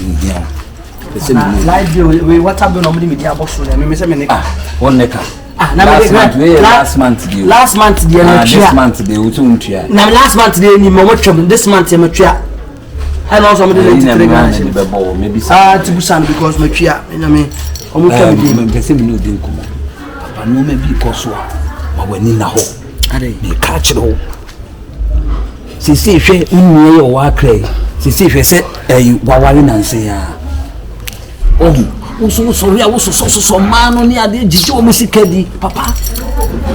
Yeah. Like we what happened on the media box for them. Me say me one neck. Last month, this month they now last month they ni mo twem this month me twia. And also me dey maybe to busan because me twia me omo twem me pese me no dey nkomo. Papa no me bi koso a ma wani na ho. Ade me ka kire ho. Sisi hwe nnie yo wa krai. Sisi hwe se wawari nanse ya. So man ni ade jiji o musika di papa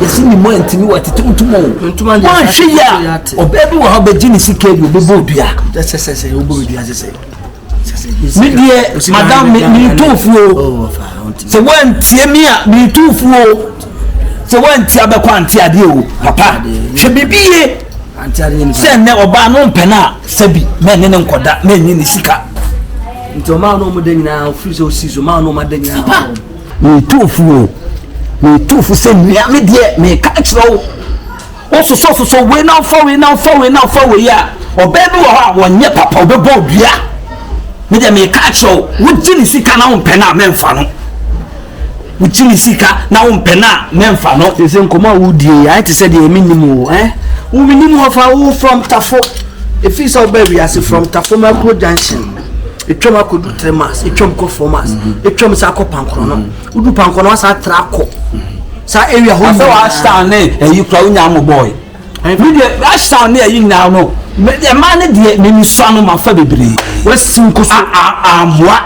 yesi ni mo ntimi wati tuntumo ntuma ndi hwe ya obebi wo ha be jini sika di obebo dua se obebo dua se mi die madam mi tofuo se wantie mi a mi tofuo se wantie abekwa antie ade o papa hwe bibie antie ade ni se ne oba no mpena sabi me ne nkoda me nyi ni sika nto ma no mo de nyina ofisi osizo ma no ma de nyina mi tufu se nua me de me ka kiro o so we now for we ya obebi wo ha wonye papa obebo odua me de me ka kiro wo jini sika na wo mpena memfa no wo jini sika na wo mpena memfa no se nkoma wo die ya te se de minimum wo minimum of wo from Tafo if is obebi as from Tafo Macro Junction etwam akodu 3 months etwam ko 4 months etwam sa ko pankoro no udu pankoro no sa trako sa area ho so wa stand you kra unya mo boy we dey stand na you now no me man dey me nso no ma fa bebre wasin ko so amwa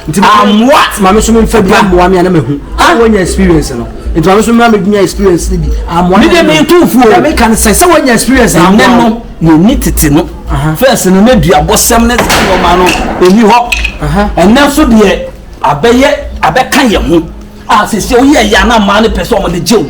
nti amwa ma me so me fa bi amwa me na mehu wonya experience no nti ma me so me nya experience ni bi amwa me dey me tufuo ya me kan say wonya experience amwa no you need to know first no me dua bosem ne no ma no eni ho enne so de abeka ye ho sese o ye ya na ma ne pese o mo de jew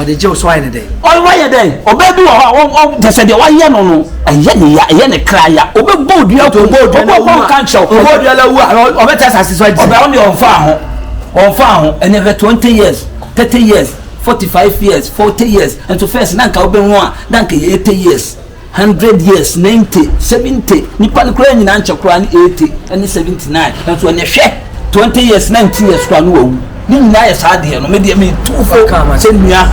de jew so ai ne dey why ye dey obebi wo de se de wa ye no no eye ne kra ya obebo dua ko bo kan chow dua la wu obeta satisfied obe on the on fa and never 20 years 30 years 45 years 40 years and to first nanka obe ho a nanka 80 years 100 years 90 70 nipa ne kura nyina nche kura ni 80 and 79 and so ne hwe 20 years 90 years kura no wu ni nyina ya saade no me de me tufo se nua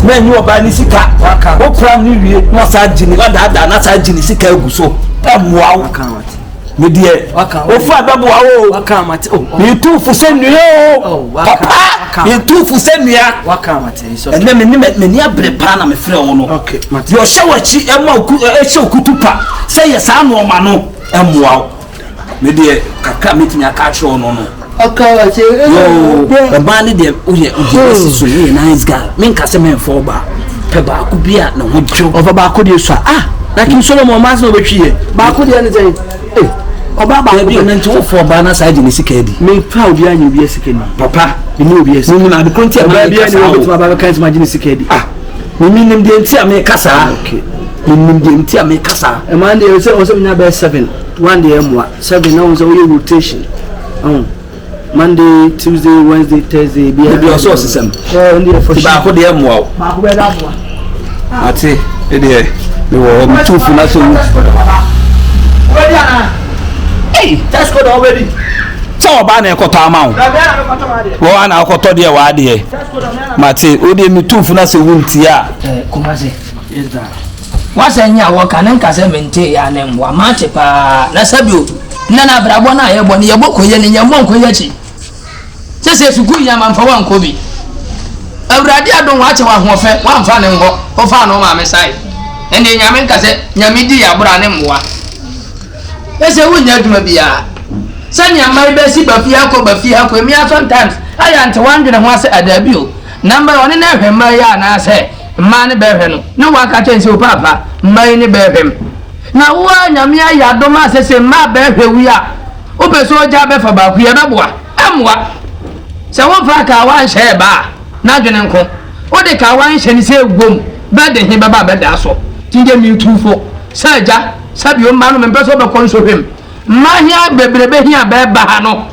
me nyu oba ni sika o kura ni wie no sa gini da na sa gini sika eguso amwa wo me de o fa babo wo me tufo se nua papa me tufo se nua so and me ni abre pa na me frɛ wo no okay mate yo hyewachi ema okutupa say yes anu ma no emwa me de kaka metimi aka kire no no okay yo ba ni de oye so ni nice guy men ka se men for ba pe ba ku bia na ho dwo over ba ko de so na kin Solomon mas no betwie ba ko de ne say oba ba bi na nti wo for ba na sa ni sika di me proud ya nya bi sika ni papa ni obi esi ni na de konti ba bi ni wo betuma ba kan ma sika di ni nim de nti ame kasa okay nim de nti ame kasa e man de o se nya ba 7 one day emwa 7 na o se o rotation Monday, Tuesday, Wednesday, Thursday. Be a source system. For ba ko de emwa ba ko be da bo ati e de me wo mi tufu na so hey that's good already so ba na ekoto ama wo ana ekoto de wa de mate o de mi tufu na se wunti a Kumasi is that wasanya wo kanen kase mente ya na mwa mache pa na sabio na brabo na ye boni ye bokoye ni nyambo nkoye chi sese suku ya manfa wa nkobi awrade adon wa che wa hofe wa mfa ne ngo o fa no ma me sai ene nyame nkase nyame di ya bra ne mwa ese wunya aduma bia sanya mai be si bafia ko emi sometimes aya nte wandwe ho ase adabio number 1 na hwe mai ya na ase mma ne be hwe no wa ka chen se o papa mai ne be hwe na wo nyame ya doma sese mma be hwe wi a o be so ja be fa ba ku ye beboa amwa se wo fa ka wa nhye ba na dwene nko o de ka wa nhye ni se egwom be de he baba be da so tinje mi tufo saja sabio mma no me be so be kon so hwem mahia bebrebe hia be ba ha no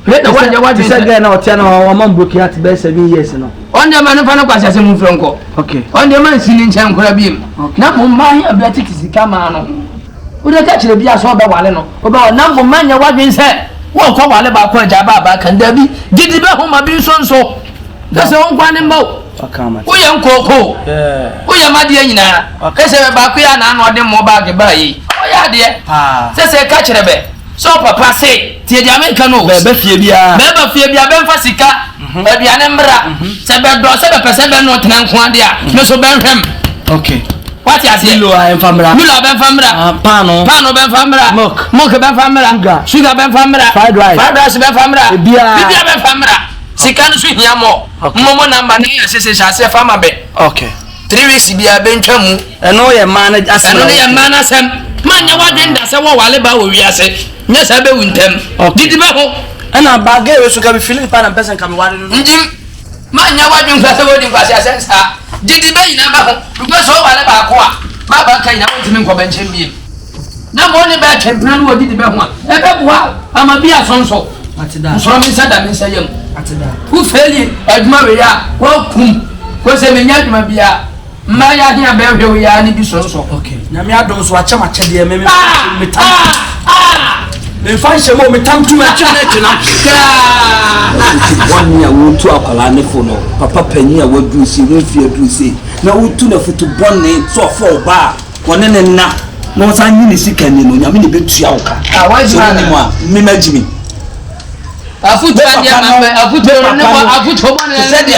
le da wanya wadin se ga na otia na wa man broki at be 7 years no onde ma no fa no kwase se mu fronko okay onde ma nsini nchen kora biem na mo mahia be tikisi kama no wo de ka kire bia so be wale no wo ba na mo manya wadwen se wo ko wale ba ko aja ba kan da bi gidi be ho ma bi so da se won kwa ne mbaw wo ye nkoko wo ye made nyina ka se be ba ko ya na na ode mo ba ge ba yi o ya de se ka kire be so papa se tie dia me kan o be fie bia be mfa sika aduane mbra se be do se be pese be no tena nko ade a me so be hwem okay what ya say milo a famra pano ben famra milk ben famra sugar ben famra fried rice ben famra bia ben famra sika no so hia mo momo number na ya sese chase fama be okay 3 weeks bia ben twamu eno ye manage asem eno ye manasem manya wadwen da se wo wale ba wo wiase nya sa be wuntem didi be ho ana bage we so ka be feeling pa na person ka me wale no njim manya wadwen fa se wo di kwase asensa didi be ina ba ho because wo wale ba ko a ba ba kan na won timi nko benche mi na mo ni ba twempena no didi be ho a e be boa ama bi asonso atida so mi sa da mi sa yam atida ku feli aduma we ya wo kum ko se me nya aduma bia ma ya hia be hwe we ya ni bi sonso okay na me adom so acha de me tam me fan she mo me tam tu ma chene na one ya wo tu akwala ne fo no papa panyi a wadu si refie du si na wo tu na futu bonne so for ba wone ne na no san yi ni sika ni no nyame ne betua wo ka wa jima ni mo a me majimi afuto anya ma afuto ne mo afuto mo ne se de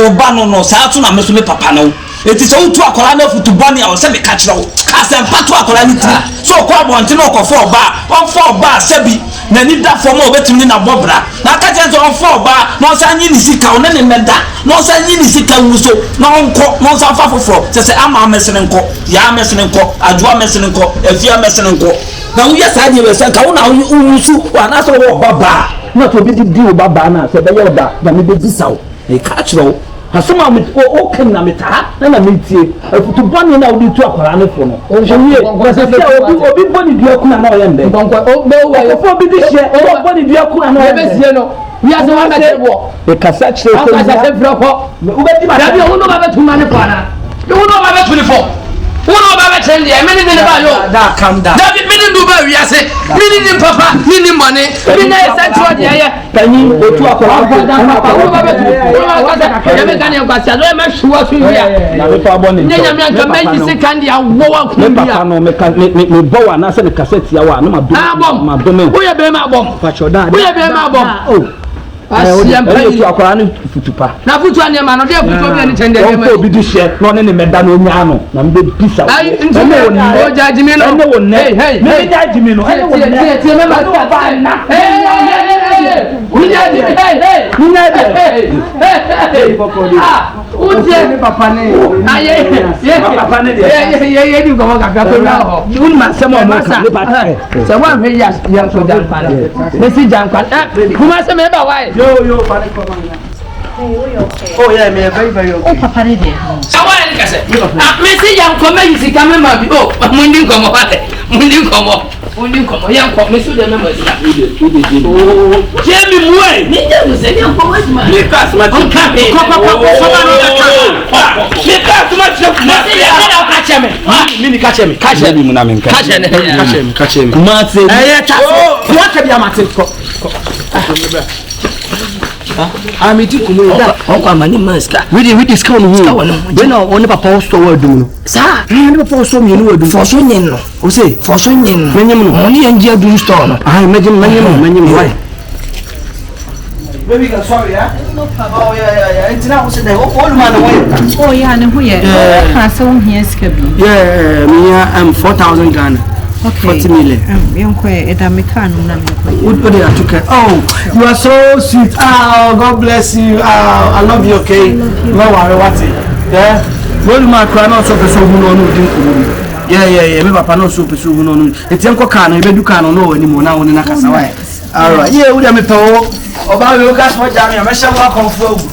o ba no sa tu na me so me papa no eti so tu akwala na futu bonne a o se me ka kire wo asem patu akwala ni ti so ko abonte no ko for ba on for ba sebi na ni da for mo obetimi na bobra na ka je on for ba no san yi ni sika one ne meda no san yi ni sika wuso no onko no san fa foforo se ama mesene nko ya mesene nko adwa mesene nko afia mesene nko na wo ya sa de we se ka wo na wusu wa na so wo baba na to bi di wo baba na se be yoda na me be bisawo e ka kire asoma o ken na meta na metie afutu boni na odi tu akwara ne fo no onye se obi boni dua kuna na oyende bonko o be wo fo bi di hye o boni dua kuna na oyende be sie no wi ase wa be bo e kasa kire ko asa se fro ko u be ti ba da bi o no ba be tu ma ne fo ana o no ba be tu ni fo o no ba be chen dia meni ne ba yo da calm down da bi meni du ba wi ase meni ni papa meni mone bi na esa ti o dia ye tani o tu akwara papa o ba be tu o ba ka ya be kan ya kwasa do ma shuwa su ya na be fa boni nya nya ka meji se kan dia wo wa ku me papa no me bo wa na se ne cassette ya wa na ma do me o ye be ma bom fa choda o ye be ma bom oh asiam pa tu akwara ne futupa na futu ane ma no de futu bi ni chende e ma obi di hye no ne meda no nya no na me bisa ai o jaji mi no ene won hey me jaji mi no ene won tie me ma do ba na unya di unya di utie ni papa ne aye papa ne de ye di ko ka ka ko na ho un ma se mo ka le ba se wa me ya so jan pa me si jan pa kuma se me ba wai yo pare ko manga oh yeah me very okay papa ne de awa ni ka se me si jan ko me si ka me ma bi oh mo ndi ko mo wale mo ndi ko mo yan ko me su de me ma si je mi muwe ni je mu se ni ko ma ma le kas ma ti ka me ko ba no da ka le kas ma ti na se ya na ka che me mini ka che me bi mu na me ka che ne ka che me ma se cha wa ka bi amate ko amiti kumu da on kwa mani maska we dis count who we no on papa store word no sa ni papa store mi no word for so nyen no o say for so nyen no menyem no oni enji adu store no ah menyem why baby ga sorry yeah no problem oh yeah entina o say that all man why oh yeah ne hu ye ka se won hia ska bi yeah me 4000 Ghana okay 40 million yenko eda meka no na what they are took oh you are so sweet oh god bless you I love you okay no worry what yeah all man cry no so person who no din ko yeah me papa no so person who no etien ko ka no e bedu ka no no wani mo na woni na kasa why all right yeah we me to oba we ka so jam ya me sha wa konfu agu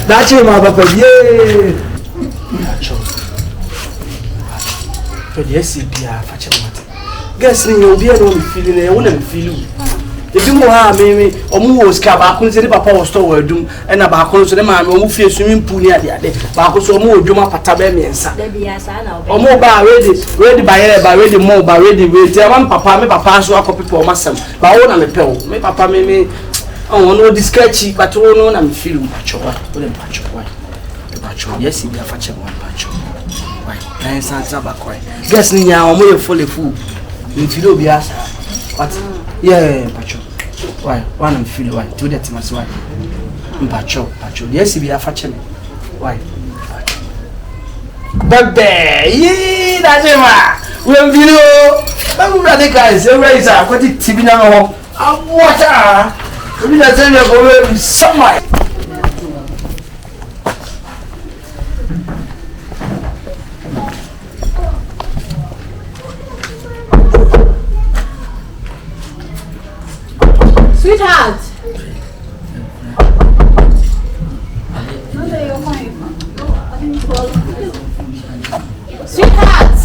that's you my papa yeah for the SCPR fetch mate guess me you be no feeling e wona me feel ebi mo ha me omo wo ska ba ko se papa wo store wa dum e na ba ko so ne ma me omo fie swimming pool ni ade ba ko so omo odwuma pata ba me ensa da bia sa na omo ba ready ba yere ba ready mo ba ready we te am papa me papa so akopepe o masam ba wo na me pe wo me papa me oh no discrechi but wo no na me feel mpacho wa wo mpacho wa mpacho yes bi afache mo mpacho why na ensa ta ba ko guess ni ya omo ye full me feel obi asa what yeah mpacho why one am feel why do that must why mpacho yes bi afache me why bebe yi da jema we video ba mu brother guys e raise akwati tibi na ho water we na tell you go somewhere sweetheart sweetheart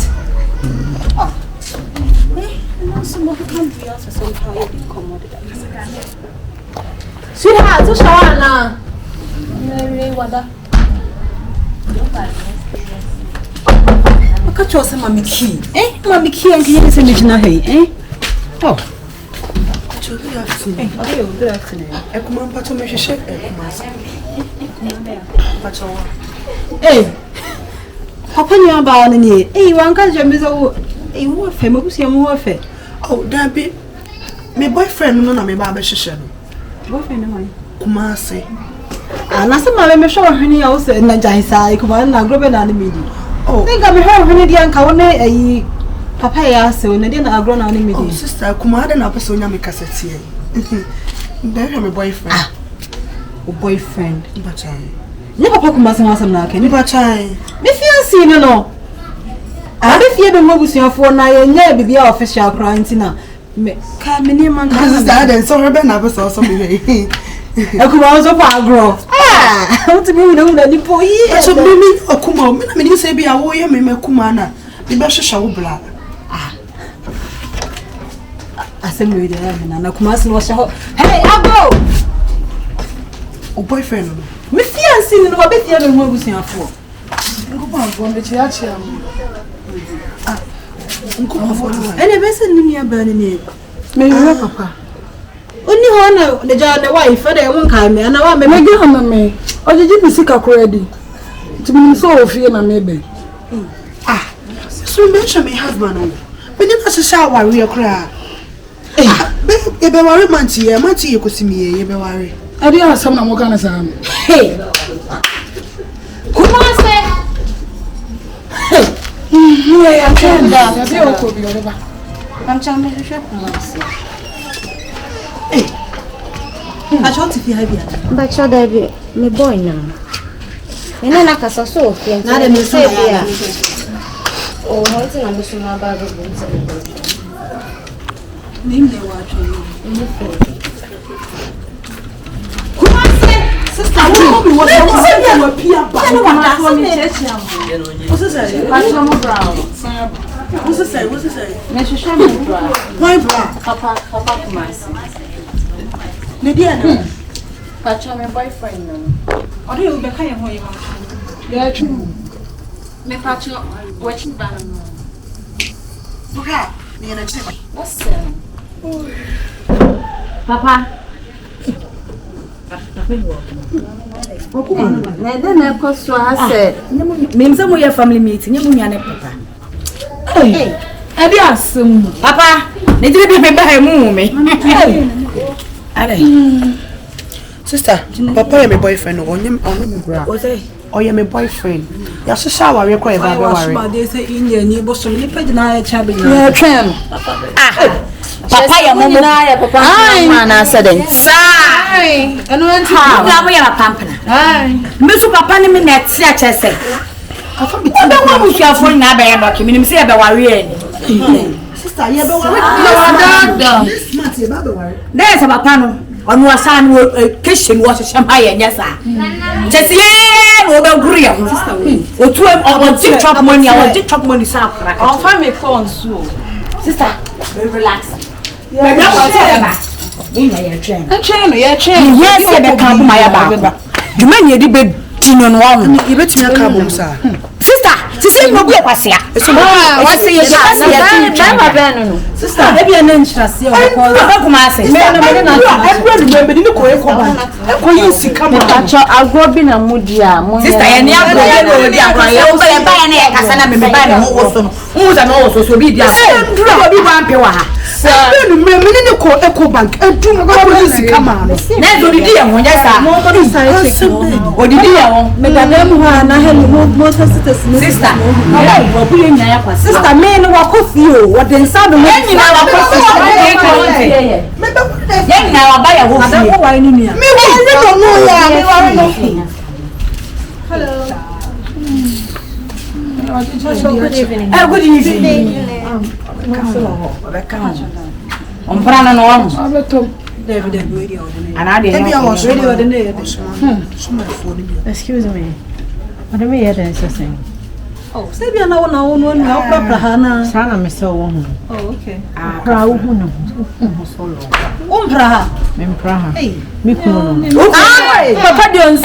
sweetheart so shower na wada Catch us, Mammy Key. Mammy Key and Key is a mission. Oh, good afternoon. Good afternoon. I come on pato me shake Hey, Papa, you are bound in here. Hey, one can't jump is a warfare, Mokusi and warfare. oh that be my boyfriend no na me ba be hihye no Boyfriend, no, Kumasi and as a man, I'm sure honey also in the Jaisa, come on, and Grover and the media. oh Think I've heard honey, the uncle, Papa, so and then I grown on oh me. sister Kumada na person nya me cassette here then my boyfriend Boyfriend. but Never pop my son was a knock, and but me feel no. I be fear the Mogusia for now, be official crying tina. Come in, man, sister then so her ben na person so me I come out of our grow. What to be known that the boy so me okuma me na me say be awo ye me kuma na me be hihye wo bla Assembly there, and I come as no show. Hey, I go! oh boyfriend no Me fiancé no ba be fear the Mogusia for. And a vessel in your burning. me your papa Only one the jar the wife for the one kind and I want me Megi hama me. O je jipi sika ready. Timi so ofie na mebe. so mention me husband no me ni na shower we kra be be worry manti ye kosimi ye be worry Ade asam na mo kana sa. Hey, Kumasi. Yeah, I'm trying that. Ya be okobi oreba. I'm trying to shop Kumasi I told to fear heavy. but so that me boy now ina na kasa so ofie Na de me say bia oh what na me so ma ba go Name the watch. Sister, what was Papa Kumasi Pacha my boyfriend no Yeah, true. me pacha watching ban no what's Papa na then I cost so I said me say mo family meeting, you nwane papa. Hey. Ade asem. Papa, ne dire bi be ba mu me. Ade. sister papa ye my boyfriend no onye me bra O say, oh ye my boyfriend ya shower we kra e ba be worry ma dey say inye ni bo so ni page na ya cha be Yeah, tren. Papa ya mo na ya papa ma na said sai. Eno enti na mo ya pampana ai. me so papa ni me net ya chese afa bi obe wa mu fiafo na ba ya doki minim se ya be ware ni sister ye be worry this month ye ba be worry there is papa no onu asan wo kitchen wo hyehyem ha ye nyesa chese no be guru ya o tu o TikTok money o TikTok money sa akra On find me phone so. sister relax me bra ko se ba Yes, I become my aba. You mean you did Tino one? You bet me a carbon, sir. Sister, sister, no go pass ya. What's the Sister, maybe an interest. Kumasi. Everybody remember the Koyako. Come on, I'll go in a Mudia. Sister, and you are going to buy a Casana, maybe buy a who's an also so be the same. Eco Bank, and two come on. Never did you when you start. What did you want? Sister, Sister, men walk off you. What then sound of now I buy a woman. Good evening. Good evening. On Prana no one. And I didn't excuse me. What do we hear then saying? Oh, say we are now one Hana. Sana me so one. Oh, okay. Prahu no. Praha. Praha. Hey, me Papa Dion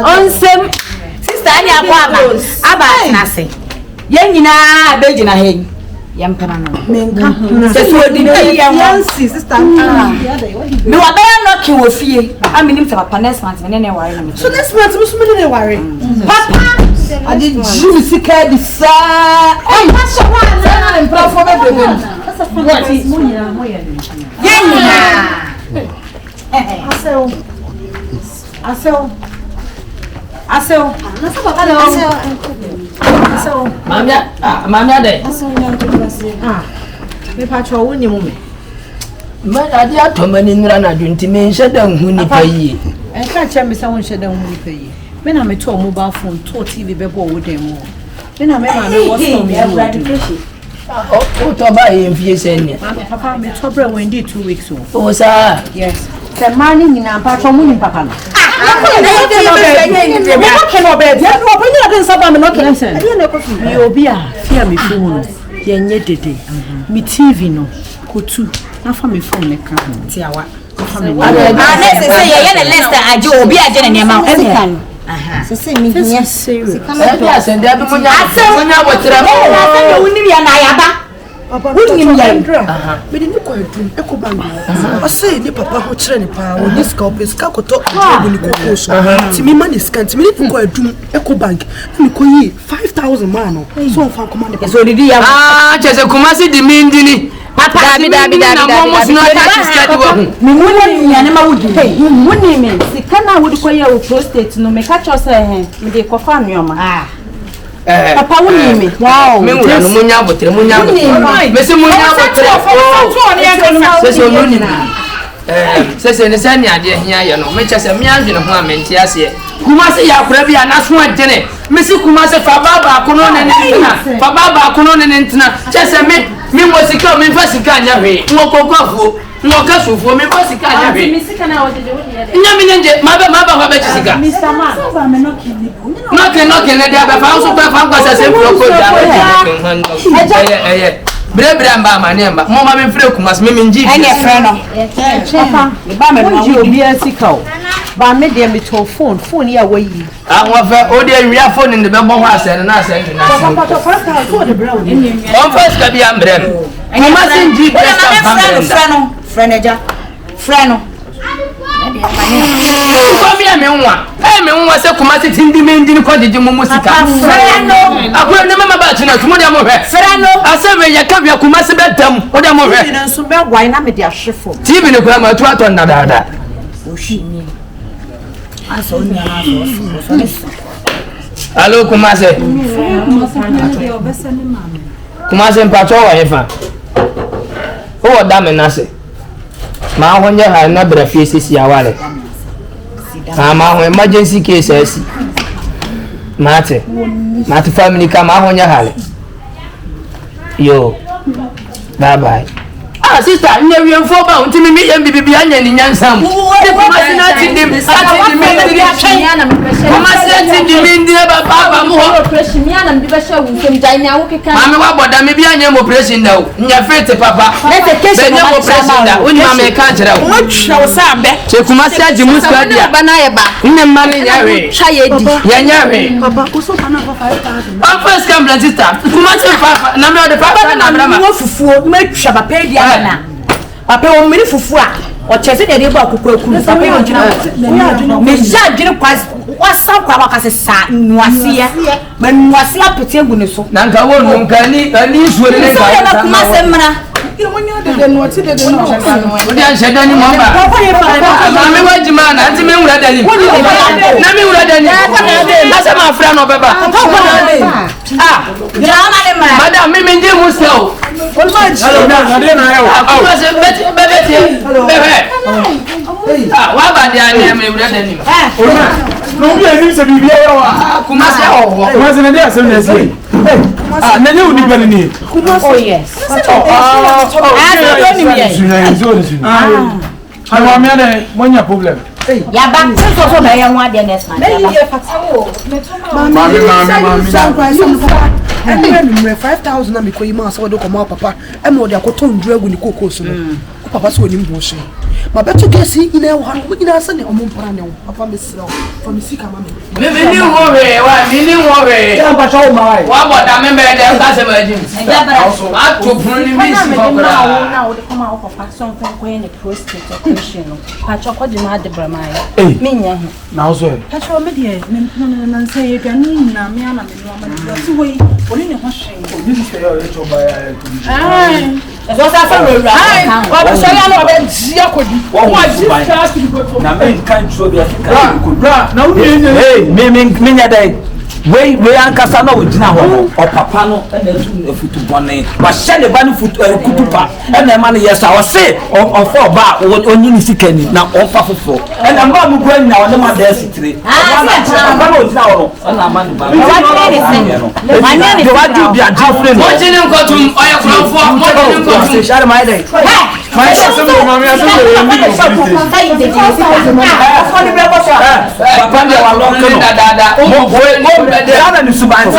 on Sister Anya Kwaba. Aba Nase. Yenina Bejina Hen. Yampana no. Menka. Sister. Me wa bear no ki wo fie. I mean him Papa next month me ne worry me. So next month we smell the worry. Papa, I did Jimmy Sika the sa. hey, pass your one. I'm proud for me. What? Yenina. Asel. Mamia de. Me patcho woni mu me. Ma ade atomani nra na dwunti me nhye da hu nipa yi. E ka che me se won hye da hu nipa yi. Me na me to mobile phone to TV be bo wo dem mo. Me na me ma me wo so me. O to ba ye mfie se ne. Papa me to bre when 2 weeks o. O sa. Yes. The man in Patcho Moon, Papa. You'll be a fear me phone. Yenye dede. Me TV no. Kutu. Na for me phone ne ka ho. Ti awa. Let's say you're Lester. I do be a general amount. Say me serious. Ebe asende abi munya. Munya wotira mo. Woni ya na yaba. Wouldn't you Andra? We didn't go to Eco Bank. I say, the papa who trained power, this scalp is Kakoto, when you go so. Timmy money scant, me to go to Eco Bank. And you 5,000 man. So far, command. So did you? Ah, just a Kumasi the Mindini. Papa, David, almost not Mimuni yanema wudi. Hey, mimuni me. Sikana wudi kwa ya prostate no me catch us me dey confirm yoma. Papa wuni me. Wow. Me no munya botre munya. Me se munya botre. Se wuni na. Se ne se ni ade hia ye no. Me chese me anhwe ho amenti ase. Kumasi ya kura bia na so adene. Me se Kumasi fa baba akono ne ntina. Fa baba akono ne ntina. Chese me mo sika me fa sika anya hwe. Mo kokofo. Mo kasufuo me fa sika anya hwe. Me sika na wode wodi ya. Nya me nje maba ho be sika. Mr. Man. Knock ne dia be fa so fa kwa sase mfoko da. Bre amba mane mba. Mo ma me frɛ Kumasi me nji. Anya frɛ no. Papa, ba me no obi asika o. Ba me de me to phone ya wayi. Ah wo fa o de wi phone ne be bo ho asɛ na asɛ na. Papa to first time to the brown. On first ka bi ambrɛ. Kumasi nji be sta frɛ no. Ko mi ame nwa. Me nwa se Kumasi tindi mendini ko didi mu musika. Frɛ no. Akwa ne mama ba tuna tumo de mo hwɛ. Frɛ no. Ase me ya ka bia Kumasi be dam. O de mo hwɛ. Ni nso be gwan na me de ahwefo. TV ne kwa ma tu aton na dada. Hello Kumasi. Kumasi mpacho wa yefa. O da me na se. Ma honye ha na bra fie sisi awale. Ma ho emergency case asi. Mate family ka ma honye hale. Yo. Bye bye. Ah sister, nye wi enfo ba unti mi yem bibi anya ni nyansam. Kumasi na tindim, Kumasi na tindim ndi ba ba mo operation me ana mbi be hye wo nsem gya nya wo keka mame wa boda me bia nya operation da o nya fit papa be nya operation da oni mame ka kire wo Watwa wo sa be. che Kumasi ajimu stadia ba na ye ba nne mma ne nya we hwa ye di ya nya we Papa, uso pana for 5,000. papa scam register Kumasi papa na me o de papa na brama Wo fufuo matwa papa di ana. Papa wo mmiri fufuo a o chese de ba akukọ ekuru papa yo njina. Me ja dwene kwaz wasa kwa wakase sa nuase ya. Ma nuase apete egu ne so. na nka wo no nka ni suo ne so ye na Kumasi mra odi an sheda ni mo ba mame wa jima na nti me nwura dani na me nwura dani na se ma fra no beba drama ne mra madam me nje mu se o Kumasi bebe wa ba dia ni me nwura dani no bi ani se bibia ya wa Kumasi owo Kumasi na dia sem na se na ne uni pa ni Oh yes. I want me there when you problem. Ya ba so na ya nwa de next man. Mami 5,000 na me koyi ma so de komo papa e mo de akoto ndru agu ni kokos no papa so oni mbo hye ma beto kesi ina wo han mo ina se ne omo mpara ne wo papa me sira for me sika ma me ni wo we wa ni wo we ya ba chawo ma wa boda me be de ka se ma jim a to fun ni mi si ko bra na wo de koma wo papa so nfa ko ye ne prostate operation no pa choko di ma de brama ya me nya ho na so e ka cho me de na nse ye dwanu na me ana me no ama de so we oni ne ho hwen this is your to buy So sa fa ro ra. Wa so ya no be ji akodi. Wa ji na me kan tro bi afika bra na wo ni me nya dai we ankasa na ogina ho o papa no na tu futu bone wa hye ne ba no futu kutupa na ma no yesa o se o fo ba onyi ni sikani na o fa fofo na ma mu gwa na o ne ma da sitire ba no ogina ho na ma no ba wa ni de wa ju bi a different mo jini nkotum oya kurofo mo jini nkotum share my day my son mami aso papa de wa lo da mo ana ni subanti